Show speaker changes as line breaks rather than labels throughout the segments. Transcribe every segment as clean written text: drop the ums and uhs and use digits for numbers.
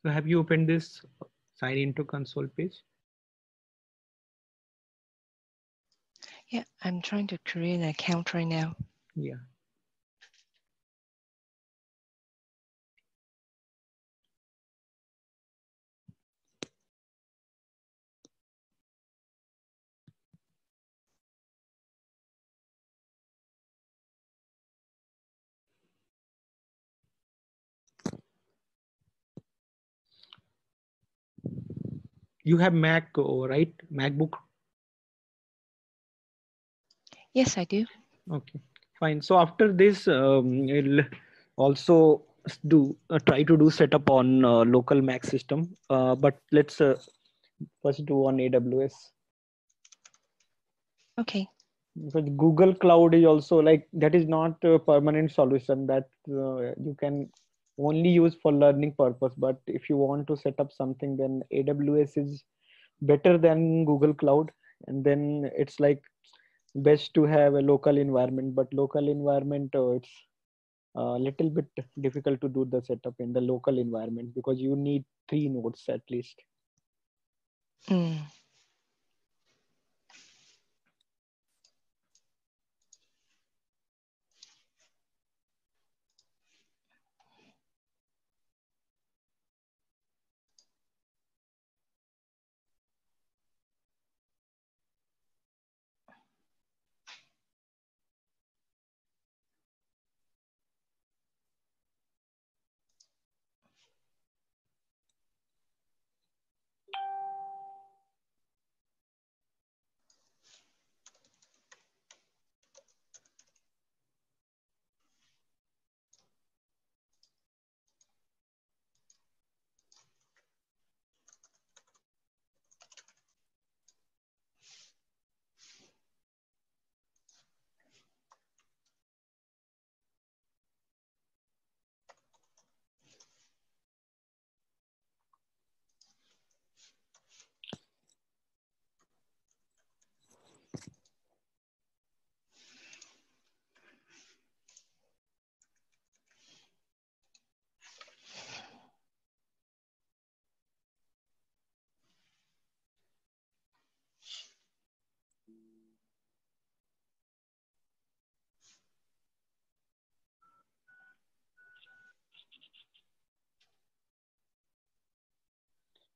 So have you opened this sign into console page?
Yeah, I'm trying to create an account right now.
Yeah. You have Mac, right? MacBook.
Yes, I do.
Okay, fine. So after this, it'll also do try to do setup on local Mac system. But let's first do on AWS.
Okay.
Because Google Cloud is also like that is not a permanent solution that you can only use for learning purpose. But if you want to set up something, then AWS is better than Google Cloud. And then it's like best to have a local environment. But local environment, it's a little bit difficult to do the setup in the local environment because you need 3 nodes at least.
Mm.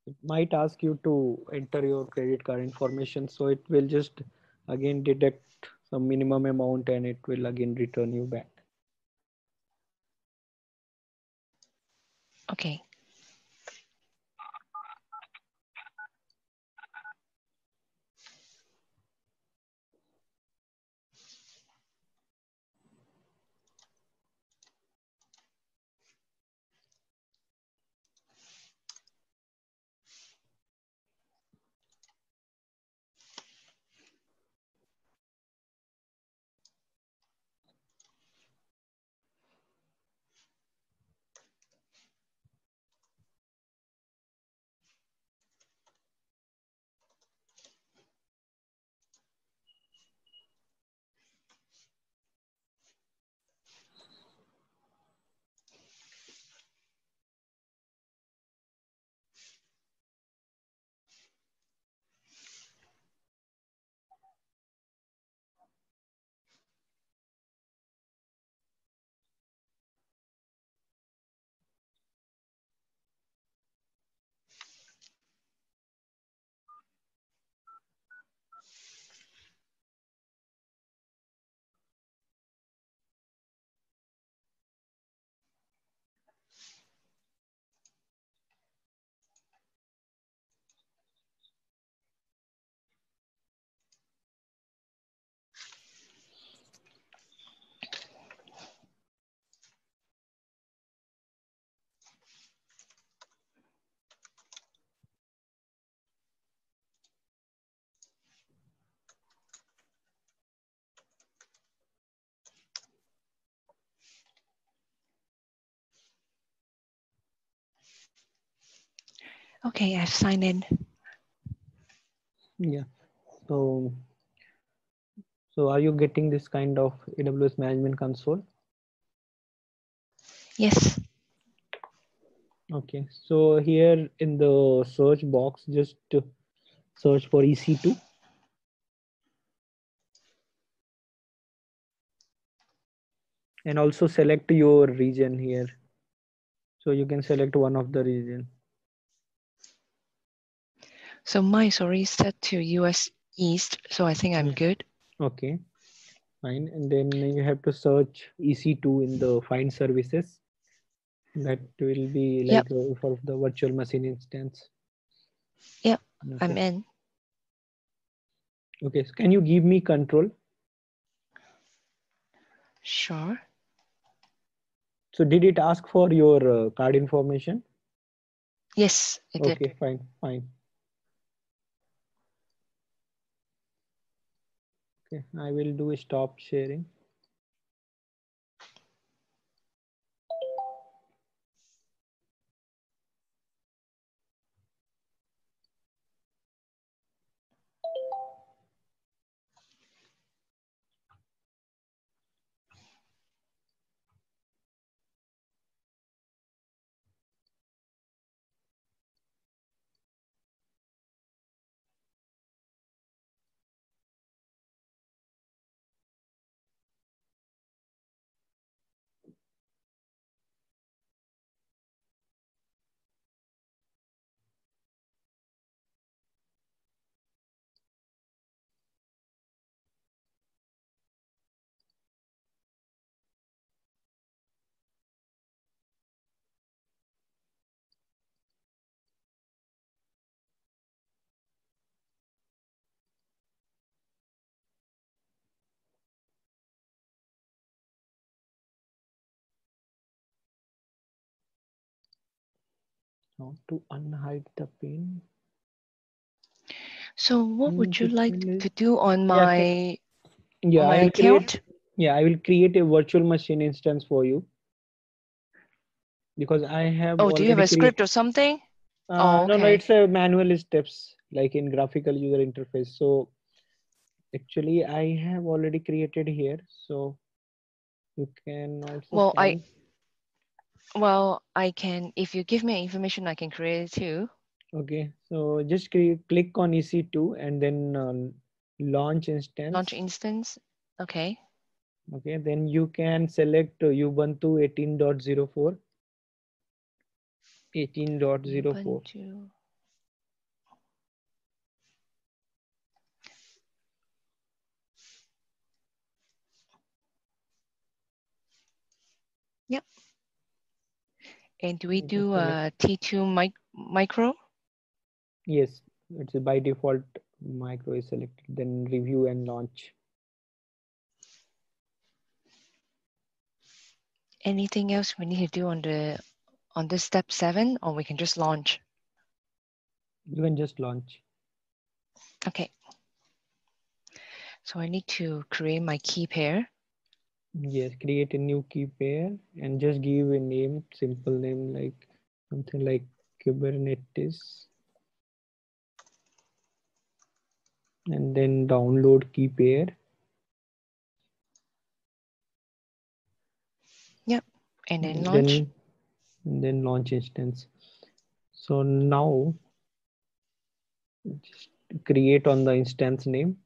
It might ask you to enter your credit card information, so it will just again deduct some minimum amount and it will again return you back.
Okay. Okay, I've signed in.
Yeah. So, so are you getting this kind of AWS management console?
Yes.
Okay, so here in the search box, just search for EC2 and also select your region here. So you can select one of the region.
So mine is already set to US East, so I think I'm good.
Okay, fine. And then you have to search EC2 in the find services. That will be
Yep,
like for the virtual machine instance.
yep, I'm
Okay.
in.
Okay. So can you give me control?
Sure.
So did it ask for your card information?
Yes, it did.
Okay, fine, fine. Okay, I will do a stop sharing. How to unhide the pin?
So what would you
This
like
one is
to do on
yeah,
my
yeah. I will create.
account?
Yeah, I will create a virtual machine instance for you because I have
Oh, do you have
already
a
created.
script or something? Oh,
No, no,
okay.
it's a manual steps like in graphical user interface. So actually, I have already created here. So you can also
Well,
find.
I can, if you give me information, I can create it too.
Okay, so just click on EC2 and then launch
Launch
instance.
instance. Okay.
Okay, then you can select Ubuntu 18.04. 18.04.
Ubuntu. Yep. And do we
Just
do
select.
T2 micro?
Yes, it's by default micro is selected. Then review and launch.
Anything else we need to do on this step 7, or we can just launch?
You can just launch.
Okay. So I need to create my key pair.
Yes, create a new key pair and just give a name, simple name like something like Kubernetes, and then download key pair.
Yep. And then
And
launch.
then launch instance. So now just create on the instance name.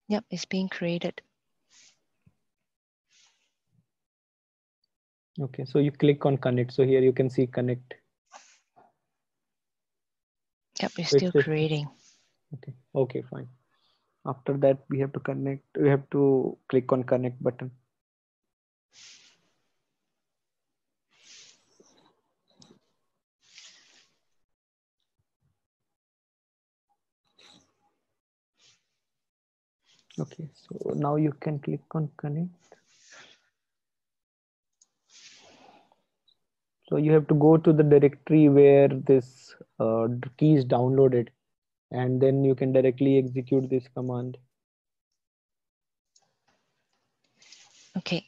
Yep, it's being created.
Okay, so you click on connect. So here you can see connect.
Yep, it's
So
still
it's just
creating.
okay. Okay, fine. After that, we have to connect. We have to click on connect button. Okay, so now you can click on connect. So you have to go to the directory where this key is downloaded, and then you can directly execute this command.
Okay.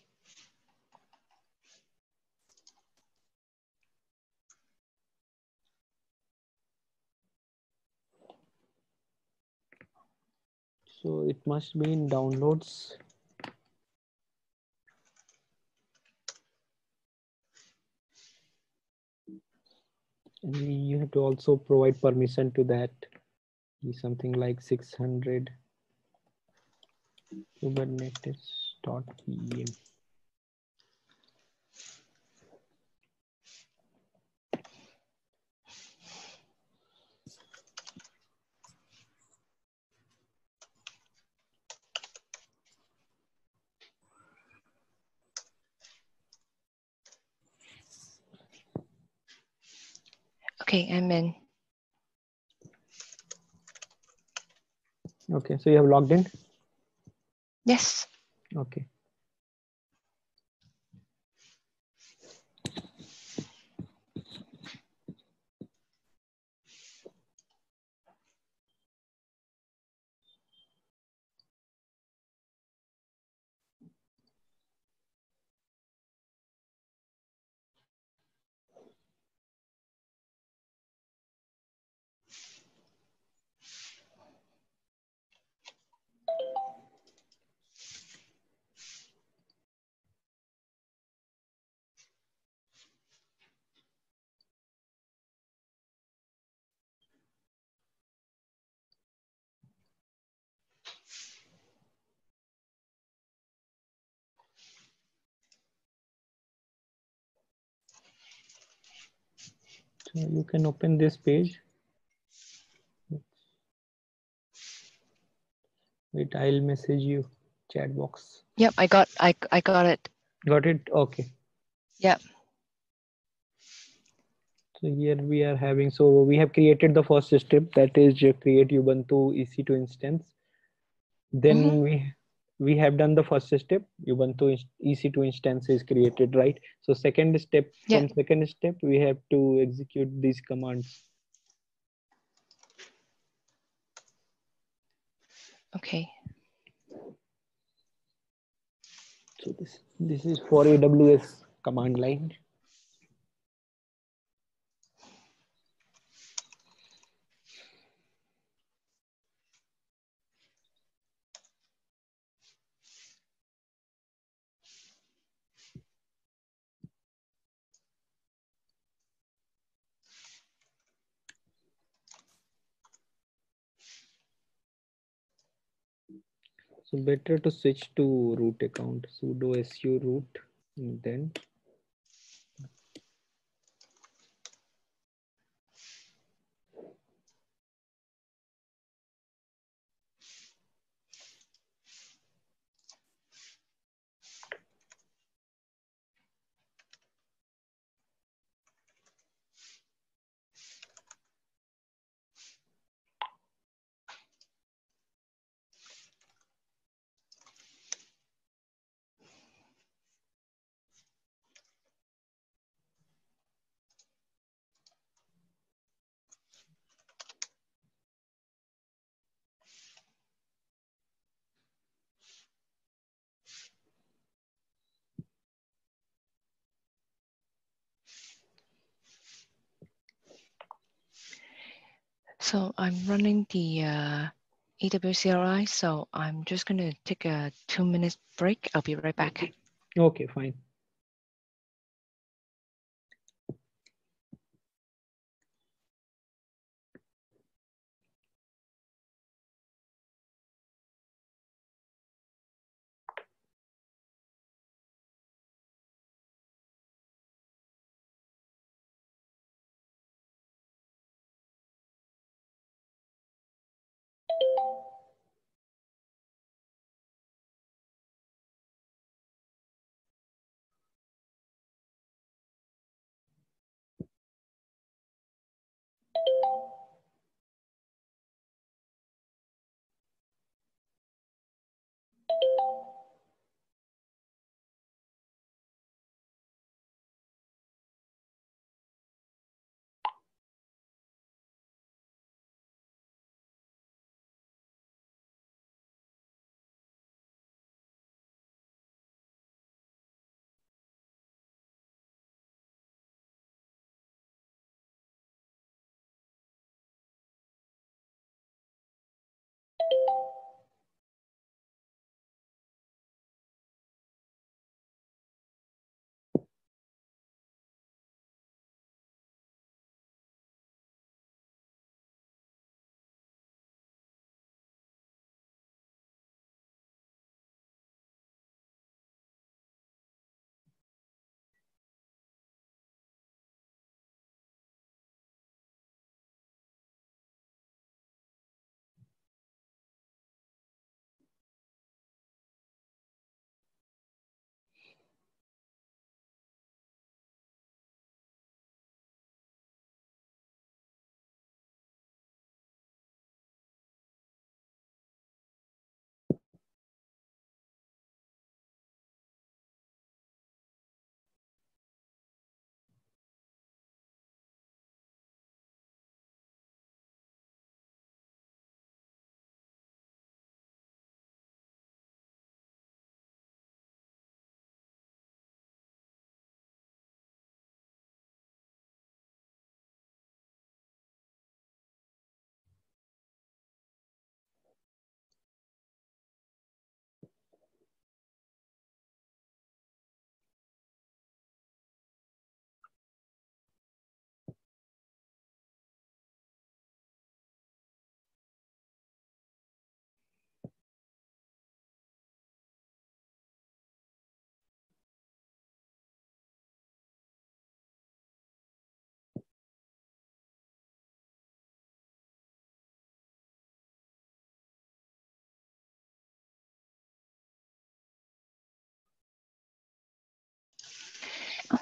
So it must be in downloads. And you have to also provide permission to that. Something like 600 kubernetes.pm.
Okay, I'm in.
Okay, so you have logged in?
Yes.
Okay. So you can open this page. Wait, I'll message you chat box.
Yep, I got it.
Got it? Okay.
Yep.
So here we are having, so we have created the first step, that is create Ubuntu EC2 instance. Then we have done the first step, Ubuntu EC2 instance is created, right? So second step,
Yeah.
from second step, we have to execute these commands.
Okay.
So this is for AWS command line. So better to switch to root account, sudo su root, and then
So I'm running the AWS CLI, so I'm just going to take a 2-minute break. I'll be right back.
okay, fine.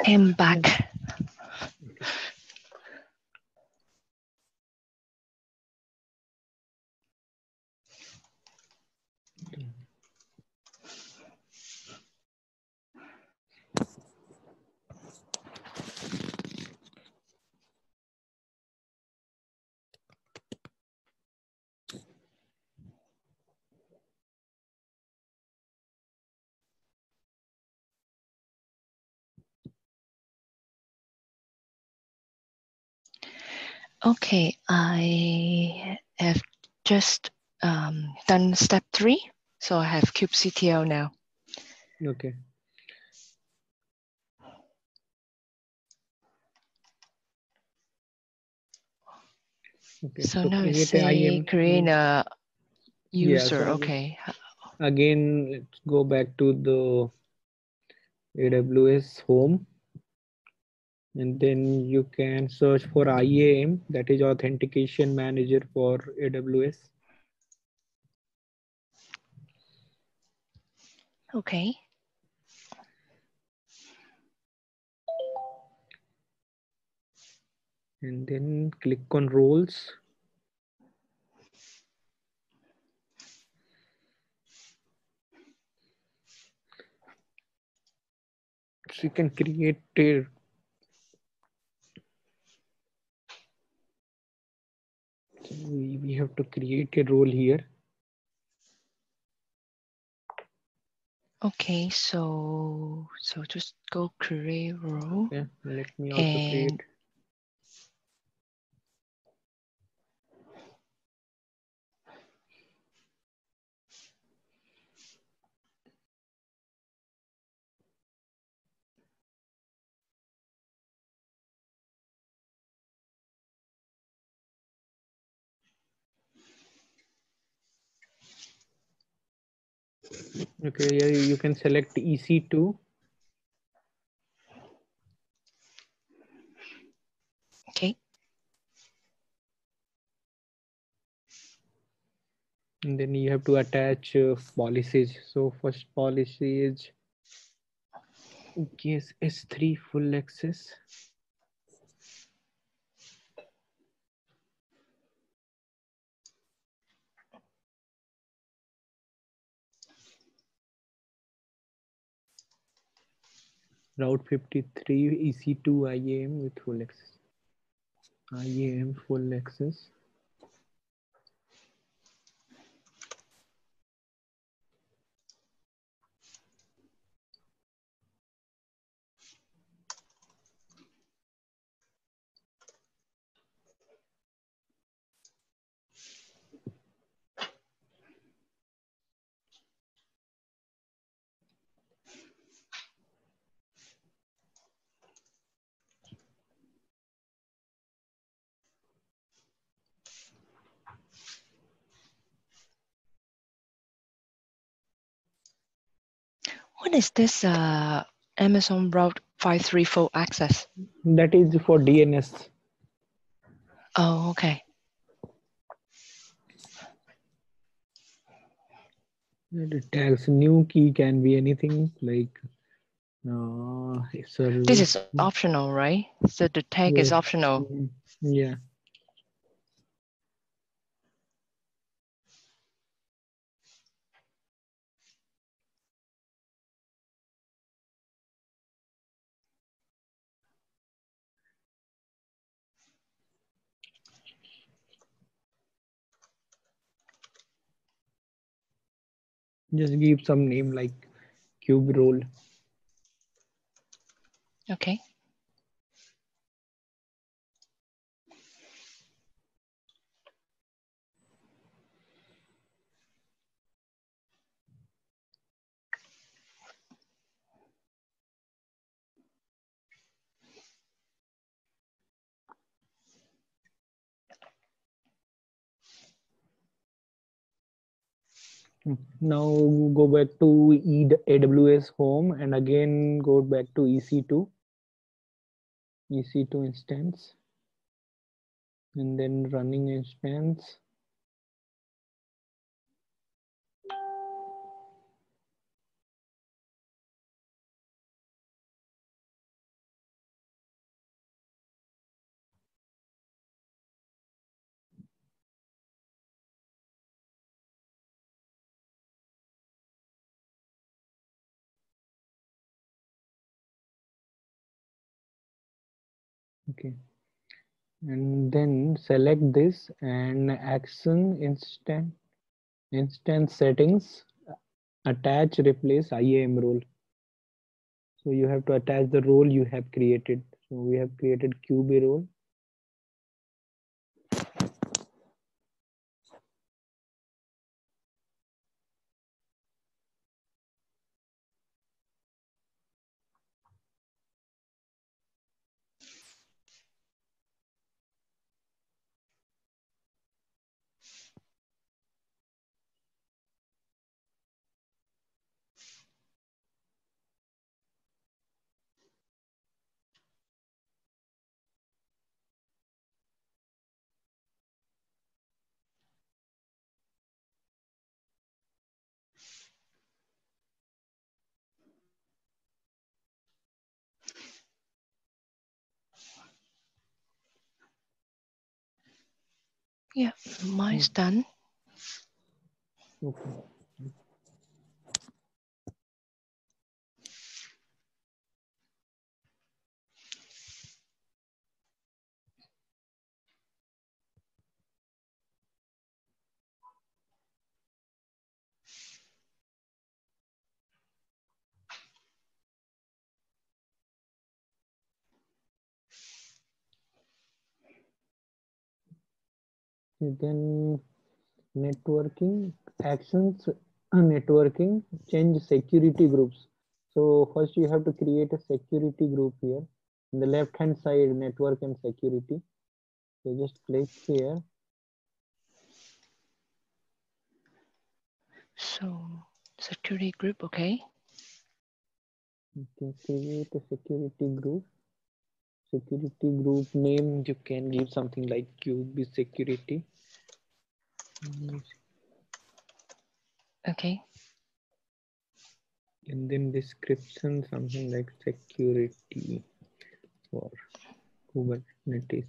am back. Okay, I have just done step 3, so I have kubectl now.
Okay. Okay.
So now it
create a
say
IAM.
create a
Yeah.
user.
So
Okay.
again, let's go back to the AWS home, and then you can search for IAM, that is Authentication Manager for AWS.
Okay.
And then click on roles. So you can create a we have to create a role here.
Okay, so just go create role.
Okay, let me also
and
create. Okay, yeah, you can select EC2.
okay.
And then you have to attach policies. So first policy is yes S3 full access. Route 53 EC2 IAM with full access. IAM full access.
What is this Amazon Route 534 access?
That is for DNS.
Oh, okay.
The tags new key can be anything like server.
This is optional, right? So the tag is
Yes.
optional.
Yeah. Just give some name like cube role.
Okay.
Now go back to AWS home and again go back to EC2 instance, and then running instance. Okay. And then select this and action instance settings, attach replace IAM role. So you have to attach the role you have created. So we have created QB role.
Yeah, mine's done.
Okay. Then networking actions, networking, change security groups. So first you have to create a security group here. In the left hand side, network and security. So just click here.
So security group, okay.
You can create a security group. Security group name, you can give something like QB security.
Okay.
And then description, something like security for Kubernetes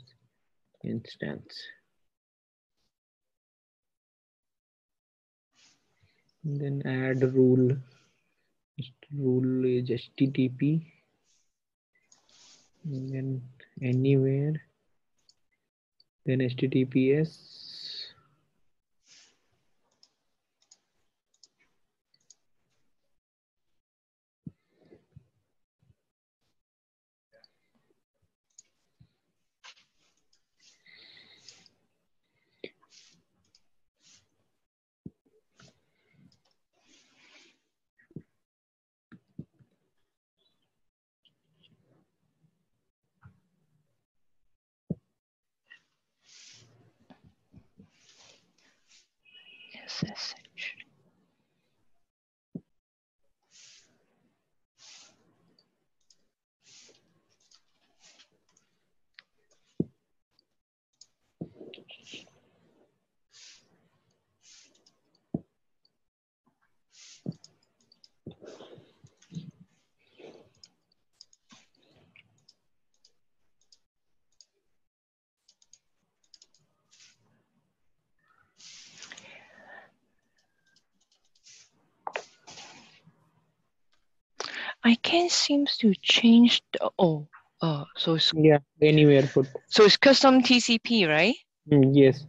instance. And then add rule. Rule is HTTP. And then anywhere. Then HTTPS.
SSH. I can't seem to change the so it's
Anywhere put.
so it's custom TCP, right?
Yes.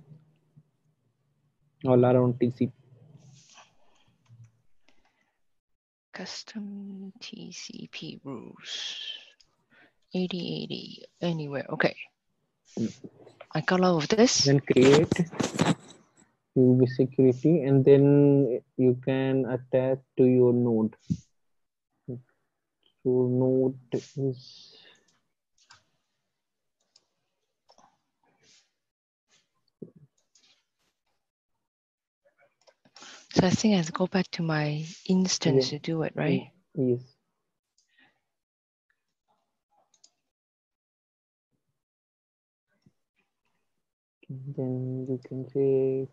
All around TCP.
Custom TCP rules. 8080 anywhere. Okay. I got all of this.
Then create QB security, and then you can attach to your node. So node is
So I think I have to go back to my instance to do it, right?
Yes. Then you can say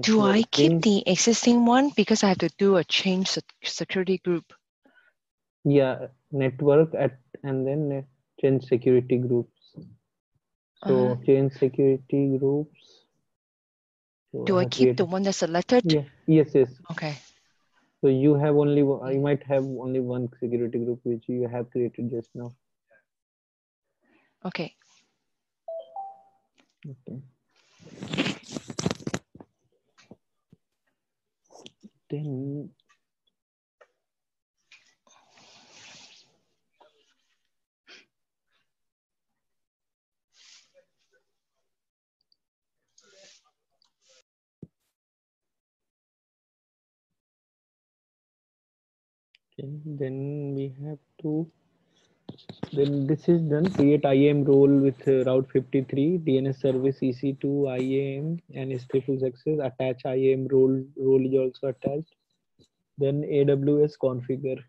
Do I keep the existing one because I have to do a change security group?
Yeah, network and then change security groups. So change security groups. So
Do I keep the one that's selected?
Yeah. Yes.
Okay.
So you have only you might have only one security group which you have created just now.
Okay.
Okay. Then okay, then we have to then this is done. Create IAM role with route 53, DNS service EC2 IAM and S3 full success. Attach IAM role is also attached. Then AWS configure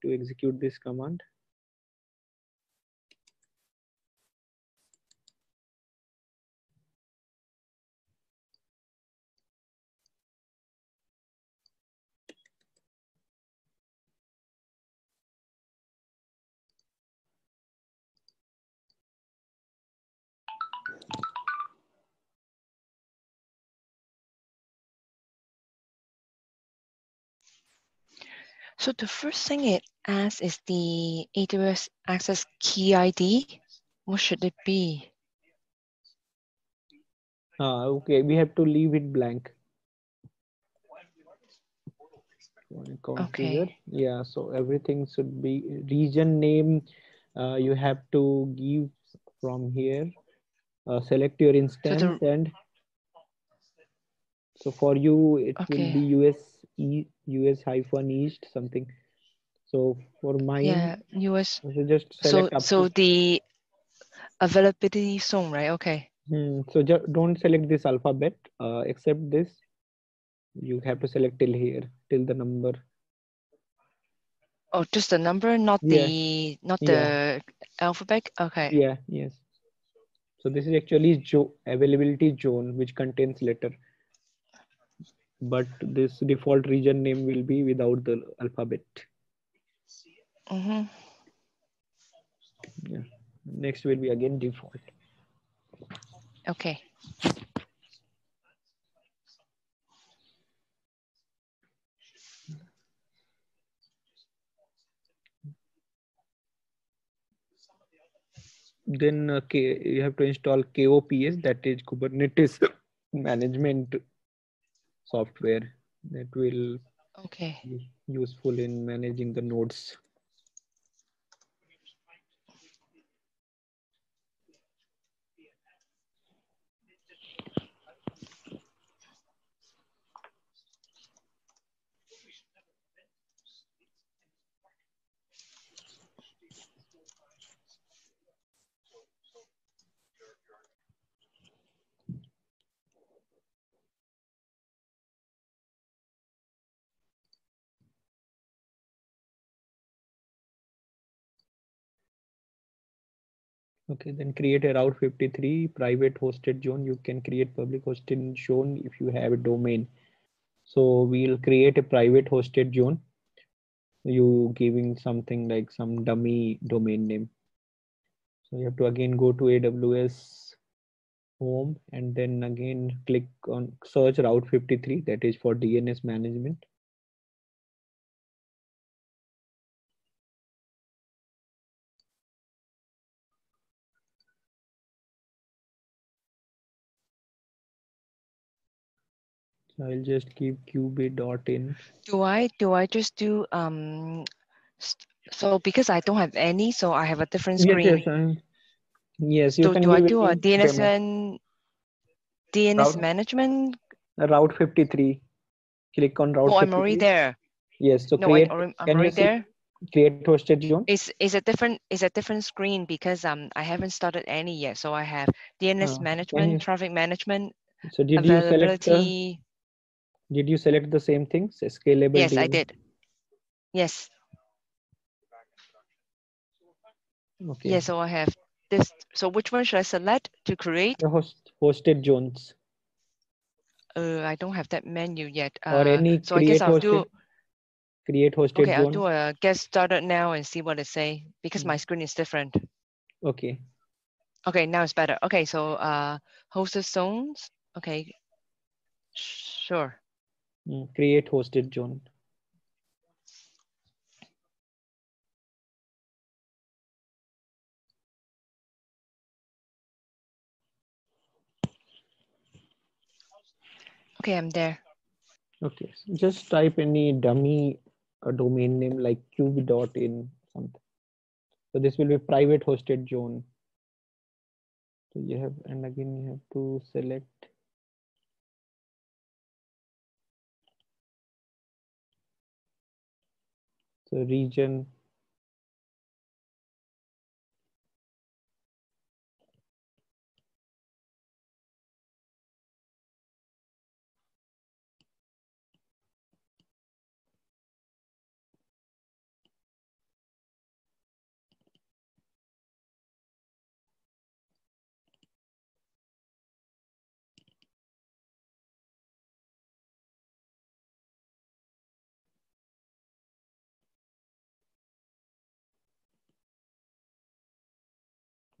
to execute this command.
So the first thing it asks is the AWS access key ID. What should it be?
Okay, we have to leave it blank. Configure.
Okay.
Yeah, so everything should be region name. You have to give from here. Select your
So
instance,
the
and so for you it will
okay.
be US hyphen east something. So for mine,
Yeah, US.
so just select up to.
So the availability zone, right? Okay.
So don't select this alphabet. Except this, you have to select till here, till the number.
Oh, just the number, not
Yeah, yeah,
the alphabet. Okay.
yeah, yes. So this is actually availability zone which contains letter, but this default region name will be without the alphabet.
Mm-hmm.
Yeah. Next will be again default.
Okay.
Then you have to install KOPS, that is Kubernetes management software, that will
Okay.
be useful in managing the nodes. Okay, then create a route 53 private hosted zone. You can create public hosted zone if you have a domain. So we'll create a private hosted zone. You giving something like some dummy domain name. So you have to again go to AWS home and then again click on search route 53, that is for DNS management. So I'll just give qb.in.
Do I just do so because I don't have any, so I have a different
Yes,
screen.
yes, you
So
can
do I
give
do a
any demo.
DNS
Route
management?
route 53. Click on route
Oh, I'm already
53.
there.
Yes, so
No,
create.
I'm
Can you
already
see
there.
create hosted zone?
It's a different screen because I haven't started any yet. So I have DNS
Can you?
management, traffic management,
So
availability.
did you select the same things? Scalable
Yes, I
DNS.
did. Yes.
Okay.
Yeah, so I have this. So which one should I select to create?
The hosted zones
I don't have that menu yet.
or any
So I guess I'll do.
create hosted
Okay, I'll
zone.
do a get started now and see what it say because my
Mm,
screen is different.
okay.
Okay, now it's better. Okay, so hosted zones. Okay, sure.
Create hosted zone.
Okay, I'm there.
Okay, so just type any dummy domain name like cube.in something. So this will be private hosted zone. So you have, and again you have to select. So region.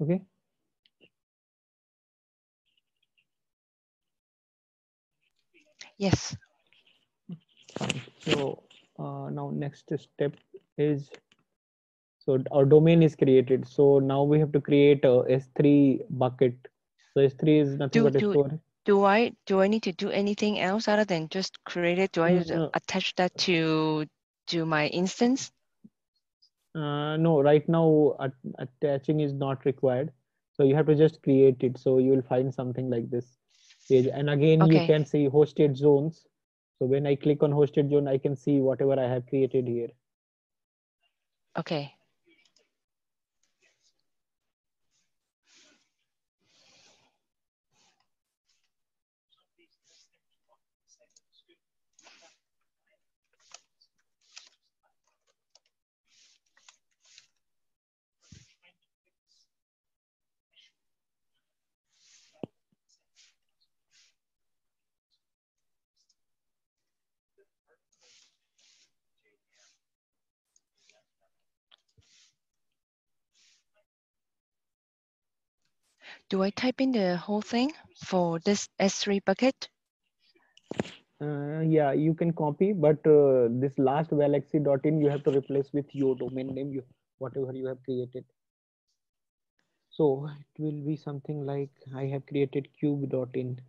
Okay.
Yes.
Fine. So now next step is, so our domain is created. So now we have to create a S3 bucket. So S3 is nothing
Do
but a
do
store.
do I need to do anything else other than just create it? Do I need to
No,
attach that to my instance?
no, right now attaching is not required. So you have to just create it. So you will find something like this page. And again, you
Okay.
can see hosted zones. So when I click on hosted zone, I can see whatever I have created here.
Okay. Do I type in the whole thing for this S3 bucket?
Yeah, you can copy, but this last galaxy.in you have to replace with your domain name, you whatever you have created. So it will be something like I have created cube.in.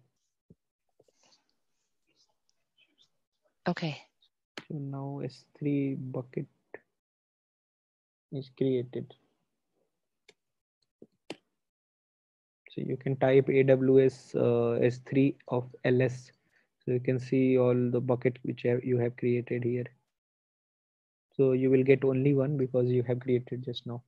Okay.
So now S3 bucket is created. So you can type AWS S3 of LS. So you can see all the bucket which you have created here. So you will get only one because you have created just now.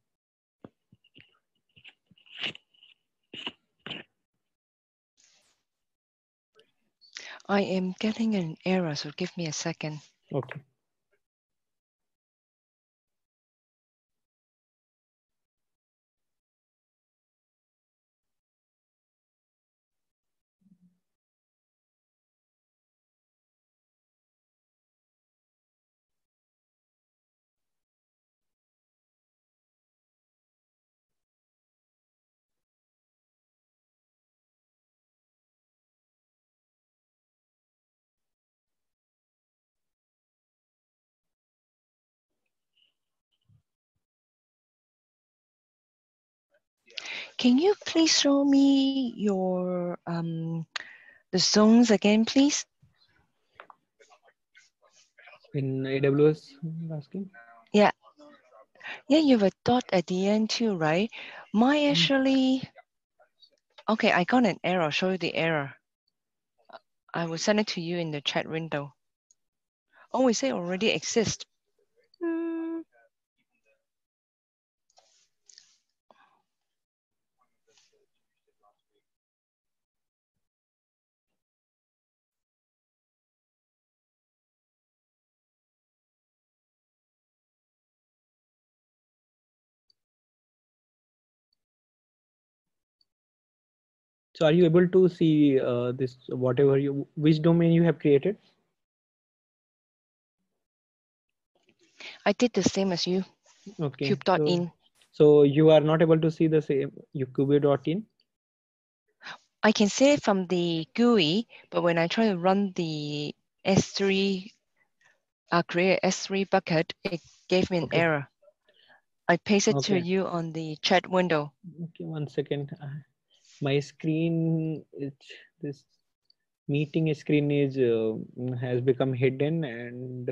I am getting an error, so give me a second.
Okay.
Can you please show me your the zones again, please?
In AWS, asking?
Yeah. Yeah, you have a dot at the end too, right? Mine actually, okay, I got an error. I'll show you the error. I will send it to you in the chat window. Oh, it say already exist.
So are you able to see this, whatever you, which domain you have created?
I did the same as you,
Okay,
cube.in.
so you are not able to see the same cube.in.
I can see it from the GUI, but when I try to run the S3, create S3 bucket, it gave me an
Okay.
error. I paste it to
Okay.
you on the chat window.
Okay, 1 second. My screen is this. Meeting screen is has become hidden, and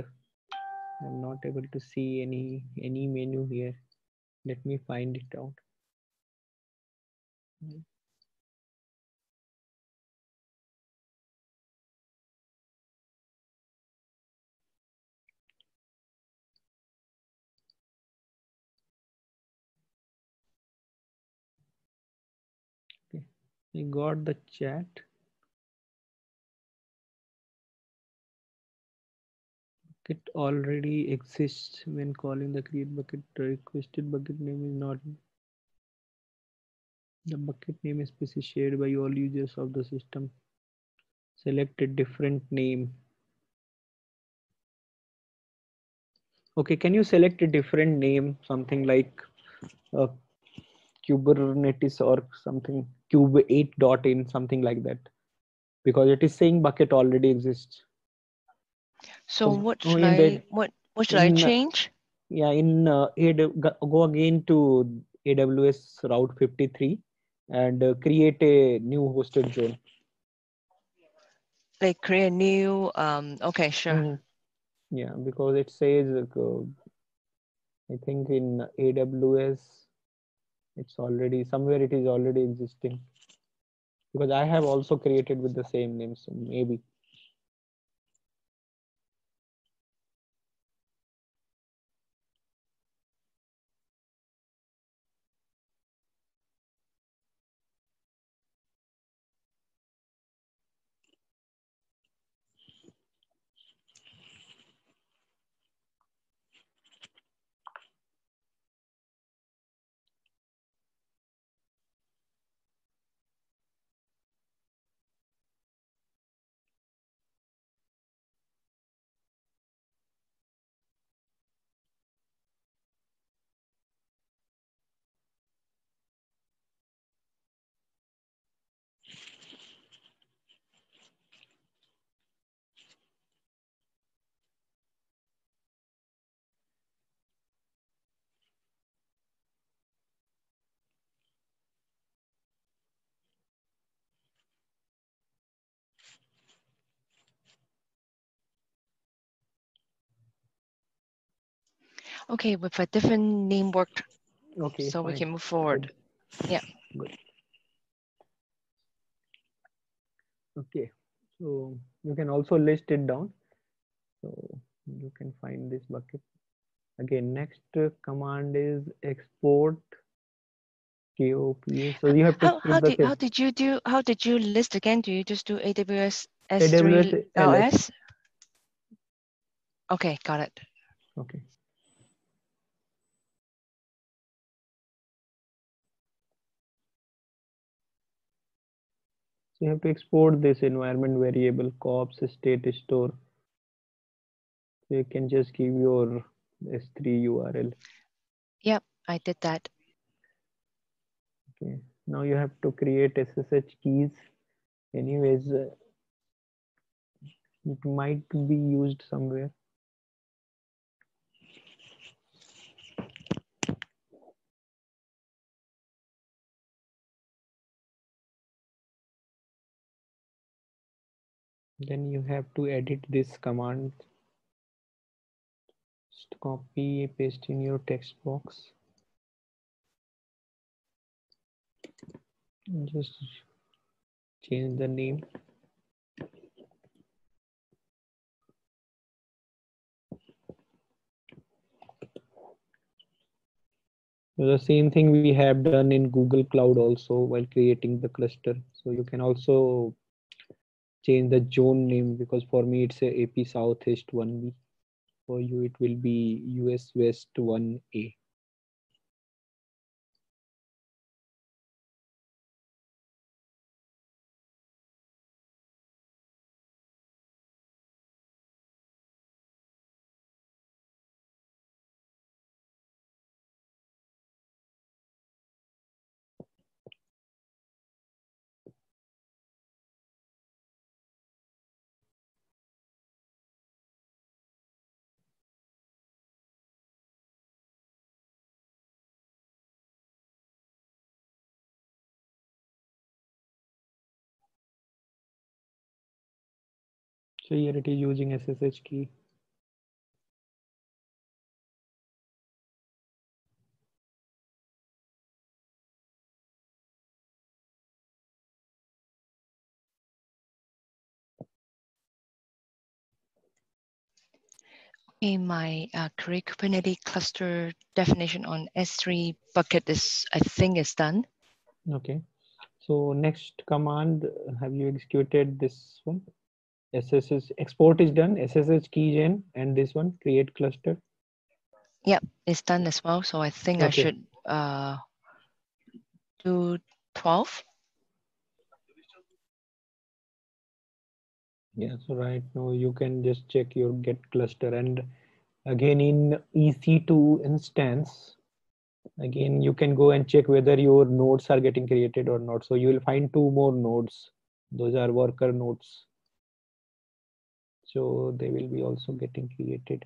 I'm not able to see any menu here. Let me find it out. Okay. I got the chat. It already exists when calling the create bucket. The requested bucket name is not the bucket name is shared by all users of the system. Select a different name. Okay, can you select a different name, something like uh, Kubernetes or something, Cube 8 dot in, something like that, because it is saying bucket already exists.
So what
Oh,
should
in the
what should I
in
change?
yeah in go again to AWS Route 53 and create a new hosted zone.
Like create a new okay, sure.
Mhm. Yeah, because it says I think in AWS it's already somewhere it is already existing, because I have also created with the same name, so maybe.
Okay, with a different name worked,
Okay,
so we
fine.
can move forward.
Good.
Yeah.
Good. Okay, so you can also list it down, so you can find this bucket. Again, next command is export KOPA. So you have to keep the same.
How did you list again? Do you just do AWS S3
AWS LS.
LS? Okay, got it.
Okay. So you have to export this environment variable cops state store. So you can just give your S3 URL.
Yep, I did that.
Okay. Now you have to create SSH keys. Anyways, it might be used somewhere. Then you have to edit this command. Just copy, paste in your text box. Just change the name. So the same thing we have done in Google Cloud also while creating the cluster. So you can also change the zone name, because for me it's a AP Southeast 1B. For you it will be US West 1A. So here it is using SSH key.
In my create Kubernetes cluster definition on S3 bucket is, I think, is done.
Okay. So next command, have you executed this one? SSH export is done, SSH keygen, and this one create cluster.
Yep, it's done as well. So I think I
Okay.
should do 12.
Yeah, so right now you can just check your get cluster, and again in EC2 instance, again you can go and check whether your nodes are getting created or not. So you will find two more nodes. Those are worker nodes. So they will be also getting created.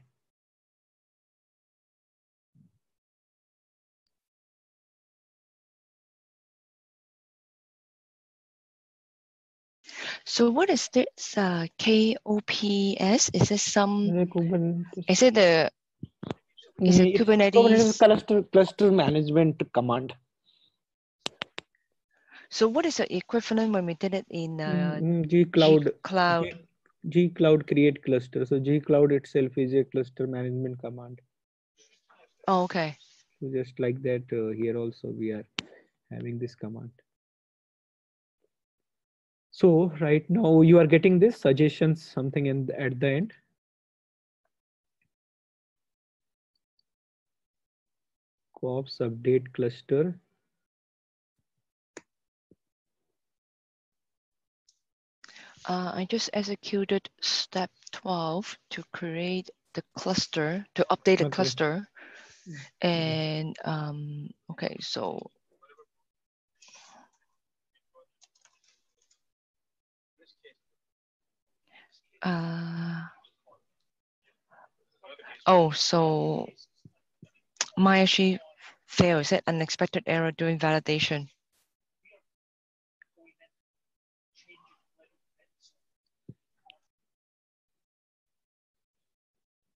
So what is this KOPS? Is this some?
Kubernetes.
Is it the? Is it
It's
Kubernetes?
cluster management command.
So what is the equivalent when we did it in
G Cloud?
Cloud?
G Cloud create cluster. So G Cloud itself is a cluster management command.
Oh, okay.
So just like that, here also we are having this command. So right now you are getting this suggestions, something at the end. Cops update cluster.
I just executed step 12 to create the cluster, to update the cluster. And okay, so so my actually fails at unexpected error during validation.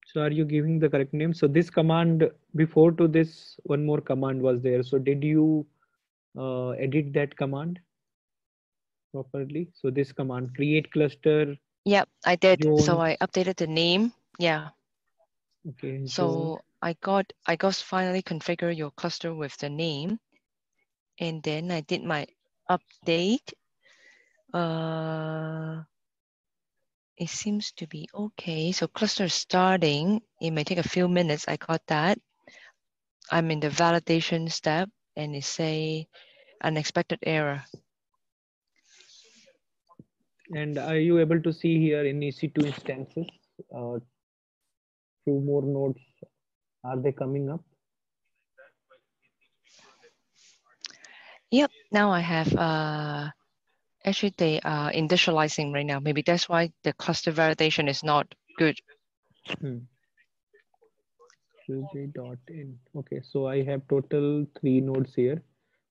So are you giving the correct name? So this command, before to this, one more command was there. So did you edit that command properly? So this command, create cluster.
Yep, I did.
Zone.
So I updated the name. Yeah.
Okay.
So I got finally configure your cluster with the name, and then I did my update. It seems to be okay. So cluster starting, it may take a few minutes. I got that. I'm in the validation step, and it say unexpected error.
And are you able to see here in EC2 instances, two more nodes, are they coming up?
Yep, now I have, actually they are initializing right now. Maybe that's why the cluster validation is not good.
QJ.in. Okay, so I have total 3 nodes here.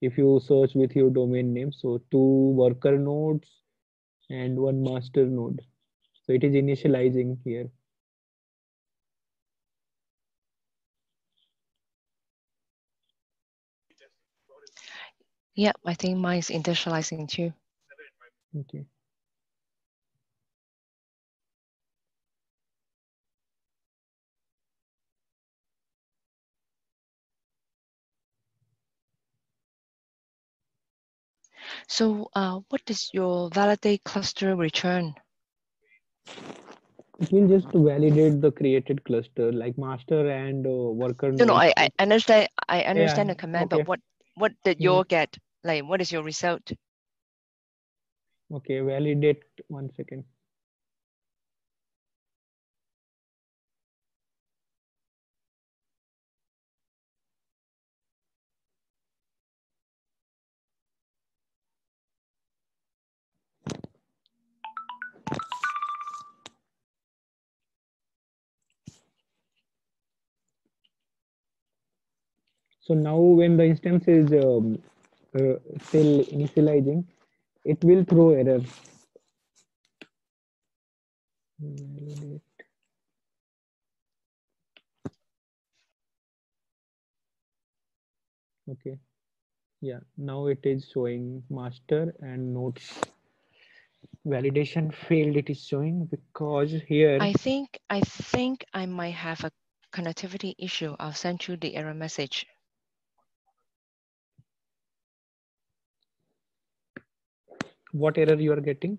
If you search with your domain name, so 2 worker nodes and 1 master node. So it is initializing here.
Yep, I think mine is initializing too.
Okay.
So what does your validate cluster return?
It will just validate the created cluster like master and worker nodes.
No, I understand. I understand
Yeah,
the command,
okay.
but what did you get? Like, what is your result?
Okay, validate, 1 second. So now when the instance is still initializing, it will throw error. Validate. Okay. Yeah. Now it is showing master and nodes. Validation failed. It is showing because here.
I think I might have a connectivity issue. I'll send you the error message.
What error you are getting?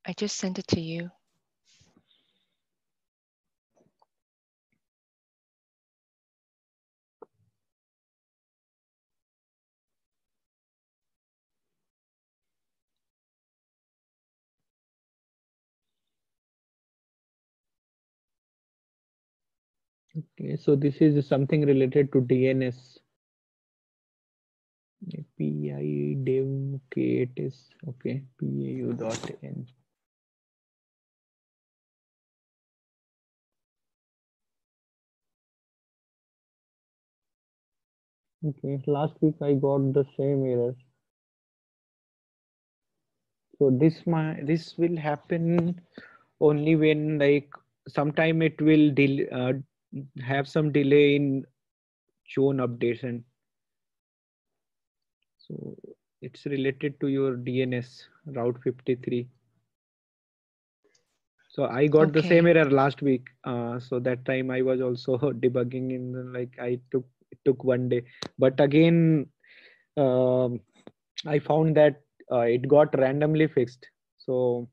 I just sent it to you.
Okay, so this is something related to DNS. API dev okay, it is okay. pau.n. Okay, last week I got the same error. So this will happen only when like sometime it will have some delay in zone updation. So it's related to your DNS route 53. So I got the same
Okay.
error last week. So that time I was also debugging in like it took one day, but again um, I found that it got randomly fixed. So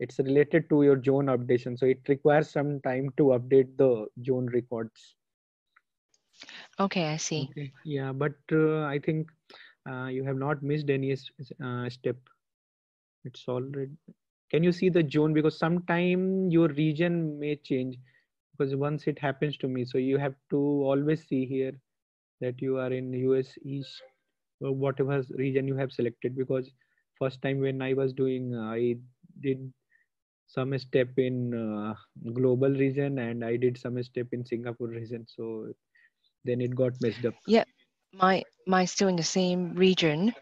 it's related to your zone updation. So it requires some time to update the zone records.
Okay, I see.
Okay. Yeah, but I think you have not missed any step. It's already. Can you see the zone? Because sometime your region may change. Because once it happens to me, so you have to always see here that you are in US East or whatever region you have selected. Because first time when I was doing, I did some step in global region and I did some step in Singapore region. So then it got messed up.
Yeah, mine's still in the same region,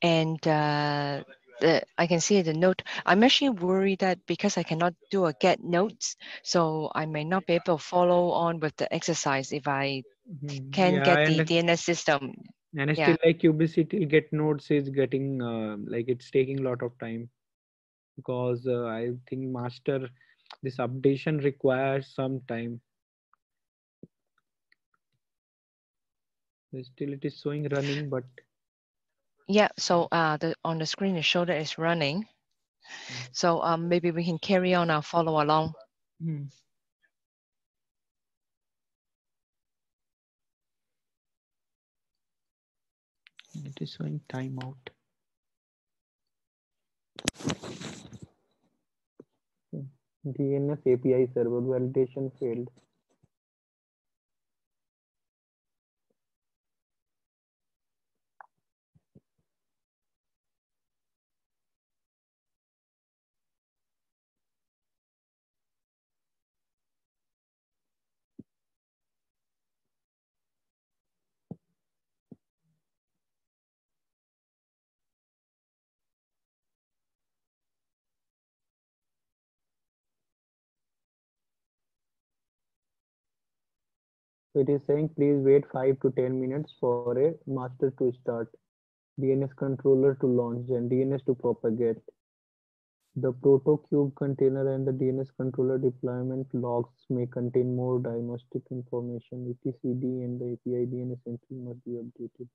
and I can see the note. I'm actually worried that because I cannot do a get notes, so I may not be able to follow on with the exercise if I can
Yeah,
get the DNS system.
and
Yeah.
still like kubectl get nodes is getting like it's taking a lot of time because I think master this updation requires some time. Still it is showing running, but
Yeah, so on the screen it showed that it's running. So maybe we can carry on and follow along.
hmm, it is showing timeout. DNS API server validation failed. So it is saying please wait 5 to 10 minutes for a master to start, DNS controller to launch, and DNS to propagate. The protocube container and the DNS controller deployment logs may contain more diagnostic information. etcd and the API DNS entry must be updated.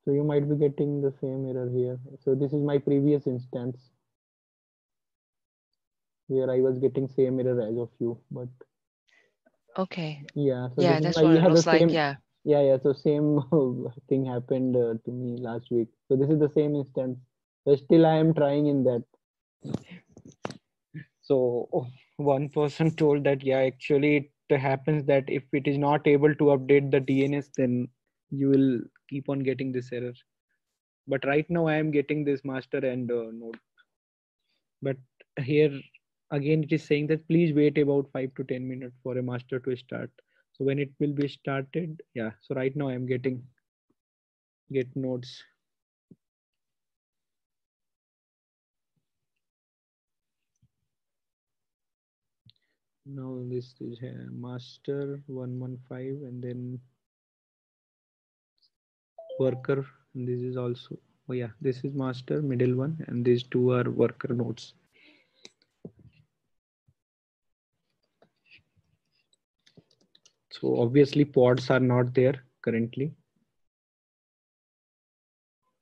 So you might be getting the same error here. So this is my previous instance where I was getting same error as of you, but
Okay.
yeah. So
Yeah,
this is
that's
my
what it
yeah the
looks like.
same
Yeah.
yeah. So same thing happened to me last week. So this is the same instance. So still I am trying in that. So one person told that yeah, actually it happens that if it is not able to update the DNS, then you will keep on getting this error. But right now I am getting this master and node. But here again it is saying that please wait about 5 to 10 minutes for a master to start. So when it will be started, yeah. So right now I am getting get nodes. Now this is master 115 and then worker, and this is also, oh yeah, this is master middle one and these two are worker nodes. So obviously pods are not there currently,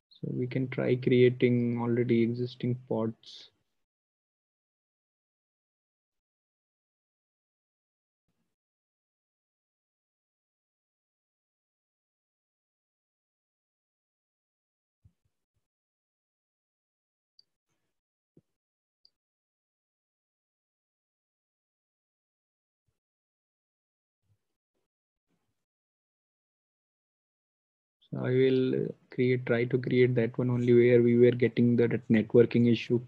so we can try creating already existing pods. So I will try to create that one only where we were getting that networking issue.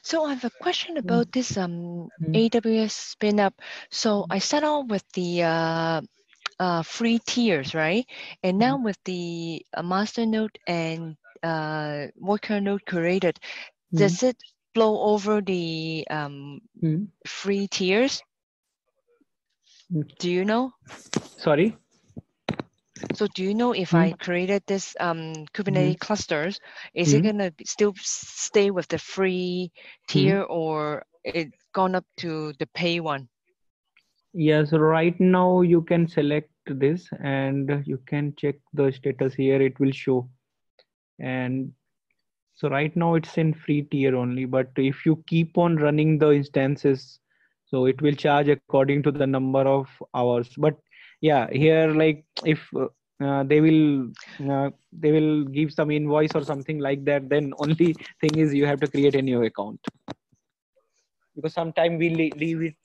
So I have a question
Mm,
about this
mm,
AWS spin up. So I set off with the free tiers, right? And now
mm,
with the master node and worker node created,
mm,
does it flow over the
mm,
free tiers?
mm.
Do you know?
Sorry.
So do you know if
Mm,
I created this
mm,
Kubernetes clusters, is it
mm,
gonna still stay with the free
mm.
tier or it gone up to the pay one?
Yes, right now you can select this and you can check the status here. It will show. And so right now it's in free tier only, but if you keep on running the instances, so it will charge according to the number of hours. But yeah, here like if they will give some invoice or something like that, then only thing is you have to create a new account, because sometimes we leave it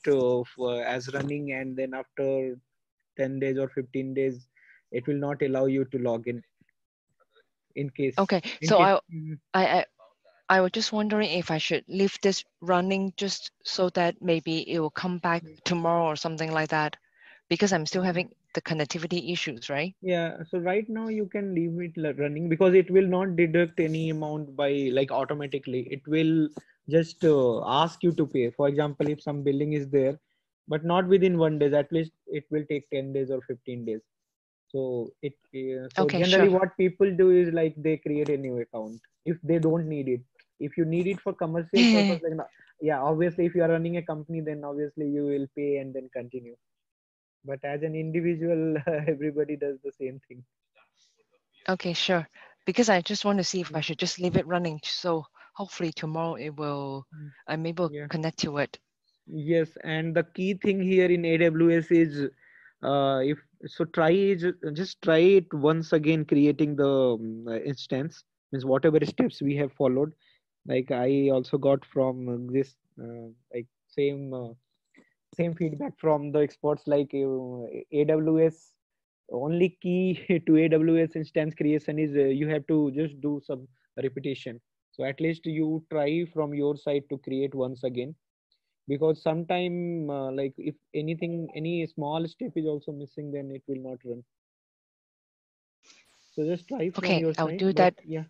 as running and then after 10 days or 15 days it will not allow you to log in case
Okay,
in
so
case.
I I I was just wondering if I should leave this running just so that maybe it will come back tomorrow or something like that, because I'm still having the connectivity issues, right?
Yeah, so right now you can leave it running because it will not deduct any amount by like automatically. It will just ask you to pay. For example, if some billing is there, but not within 1 day, at least it will take 10 days or 15 days. So so
Okay,
generally
sure.
what people do is like they create a new account if they don't need it. If you need it for commercial purpose, like yeah, obviously if you are running a company, then obviously you will pay and then continue. But as an individual, everybody does the same thing.
Okay, sure. Because I just want to see if I
Mm,
should just leave it running. So hopefully tomorrow
mm,
I'm able to
yeah.
connect to it.
Yes, and the key thing here in AWS is if so try is just try it once again creating the instance, means whatever steps we have followed. Like I also got from this like same feedback from the experts, like AWS only key to AWS instance creation is you have to just do some repetition. So at least you try from your side to create once again, because sometime like if anything, any small step is also missing, then it will not run. So just try from
Okay,
your
I'll
side,
do
but
that.
yeah.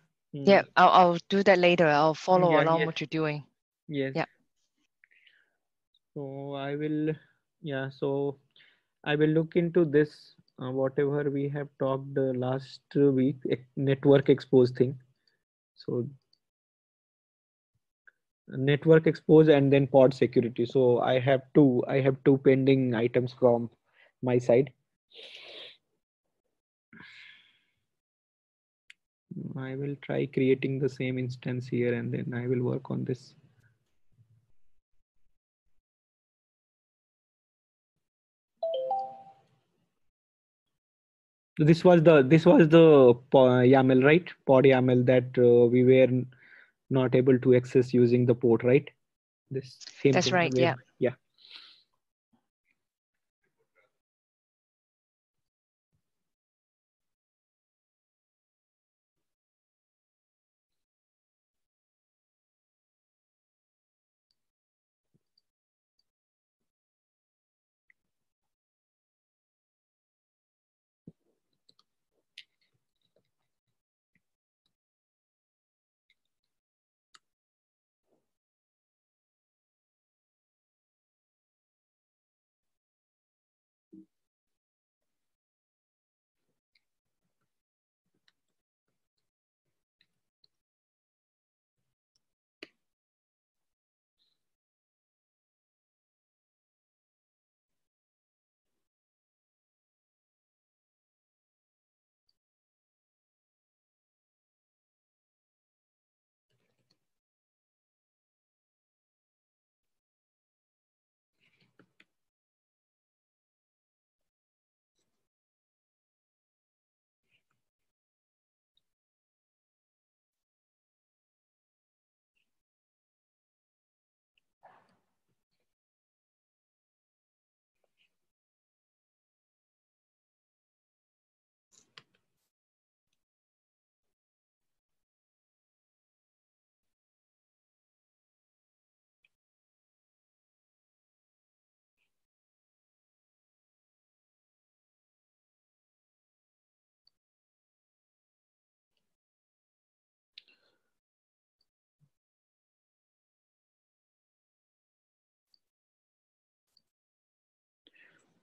Yeah,
Mm,
I'll do that later. I'll follow
yeah,
along
yes,
what you're doing.
yes.
Yeah,
So I will, yeah, so I will look into this, whatever we have talked last week, network expose thing. So network expose and then pod security. So I have two pending items from my side. I will try creating the same instance here and then I will work on this. This was the YAML, right? Pod YAML that we were not able to access using the port, right? This same
that's
thing
right.
where,
Yeah.
yeah.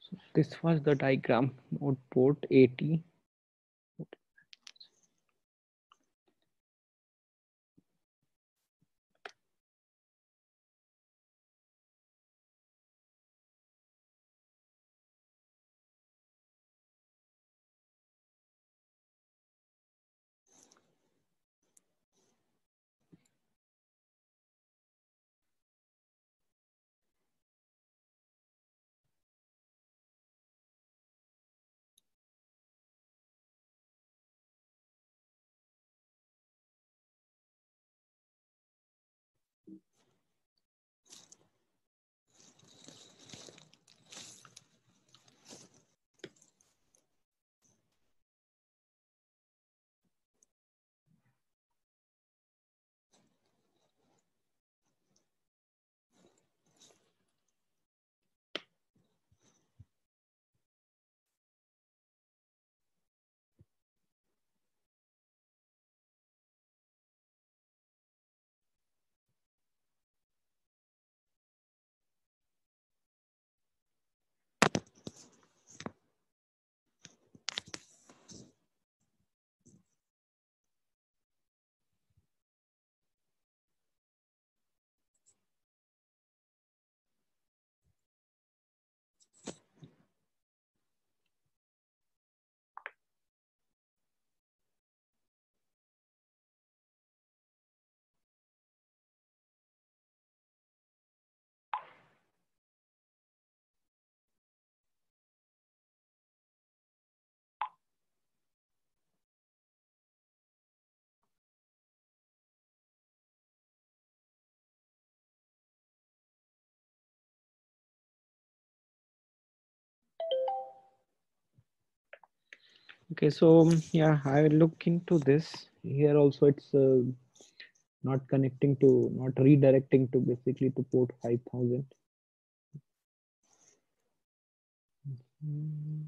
So this was the diagram, node port 80. Okay, so yeah, I will look into this. Here also, it's not connecting to, not redirecting to basically to port 5000. Mm,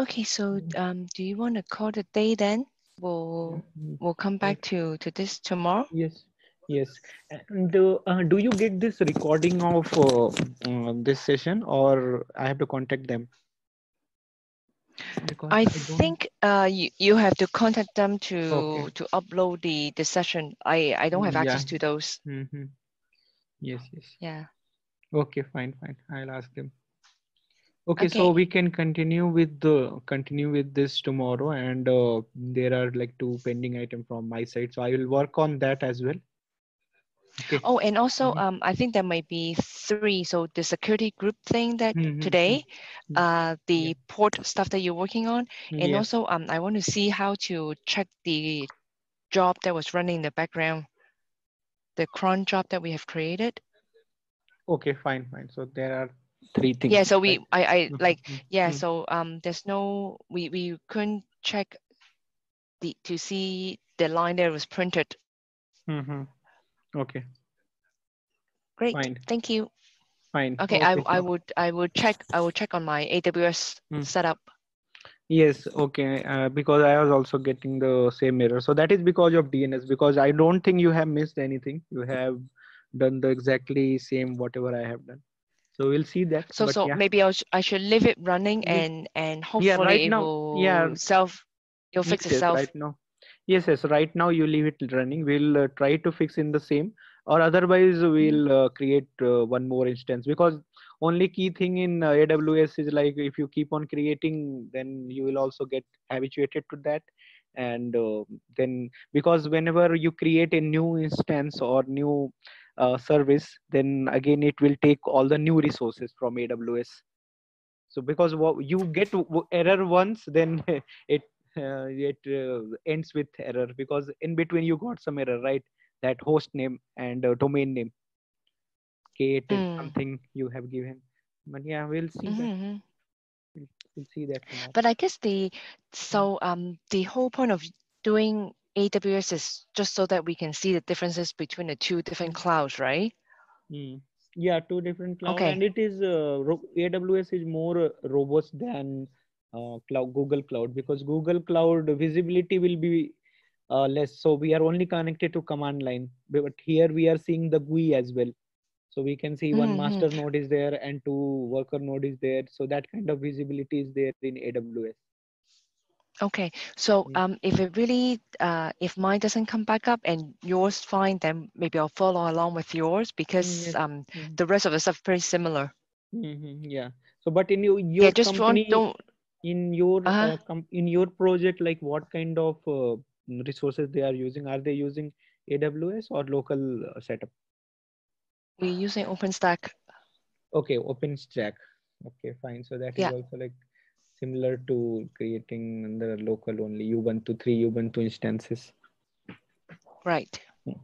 Okay, so do you want to call the day then?
yeah,
We'll come
yes,
back to this tomorrow.
yes, yes. And do you get this recording of this session, or I have to contact them? Because
I
I don't.
think you have to contact them
Okay.
to upload the session. I don't have
Yeah.
access to those.
Mm-hmm. Yes, yes.
Yeah.
Okay, fine, fine. I'll ask them. Okay, so
Okay.
we can continue with this tomorrow, and there are like two pending items from my side, so I will work on that as well. Okay.
Oh, and also,
Mhm.
I think there might be three. So the security group thing that
Mhm, mhm.
today,
Yeah.
the port stuff that you're working on, and
Yeah.
also, I want to see how to check the job that was running in the background, the cron job that we have created.
Okay, fine, fine. So there are three
Yeah.
things,
So
right?
I like, yeah.
Mm-hmm.
So there's no, we couldn't check the to see the line that was printed.
Mm-hmm. Okay,
Great.
fine,
Thank you.
fine.
Okay.
Okay.
I will check on my AWS
Mm.
setup.
Yes, okay. Because I was also getting the same error. So that is because of DNS. Because I don't think you have missed anything. You have done the exactly same whatever I have done. So we'll see that. But
So
yeah,
maybe I should leave it running
yeah,
and
yeah. Right
hopefully
now, yeah.
it'll
Yes,
fix
yes,
itself.
right now. Yes, yes, right now you leave it running. We'll try to fix in the same, or otherwise
Mhm.
we'll create one more instance, because only key thing in AWS is like if you keep on creating, then you will also get habituated to that. And then because whenever you create a new instance or new service, then again it will take all the new resources from AWS. So because you get error once, then it ends with error, because in between you got some error, right? That host name and domain name k8
Mm.
something you have given. But yeah, we'll see that.
Mhm.
We'll see that tomorrow.
But I guess
Mm,
the whole point of doing AWS is just so that we can see the differences between the two different
mm,
clouds, right?
mm. Yeah, two different cloud, and
Okay.
it is AWS is more robust than Google Cloud, because Google Cloud visibility will be less. So we are only connected to command line, but here we are seeing the GUI as well. So we can see one
Hmm.
master node is there and two worker node is there. So that kind of visibility is there in AWS.
Okay. So
Yeah.
if it really if mine doesn't come back up and yours fine, then maybe I'll follow along with yours because
Yes. Mm-hmm.
the rest of the stuff pretty similar.
Yeah. So, but in your
Yeah, just
company,
don't uh
in your project, like what kind of resources they are using? Are they using AWS or local setup?
we're using OpenStack.
Okay, OpenStack. Okay, fine. So that is
Yeah,
also like similar to creating the local only Ubuntu 3 Ubuntu instances.
right.
Mm.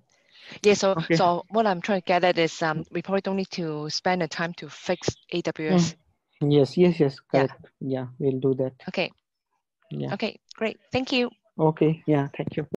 Yeah,
Okay.
so what I'm trying to get at is we probably don't need to spend the time to fix
Mm.
AWS.
Yes, yes, yes,
Yeah.
correct. Yeah, we'll do that.
Okay.
Yeah.
Okay, great. Thank you.
Okay. Yeah. Thank you.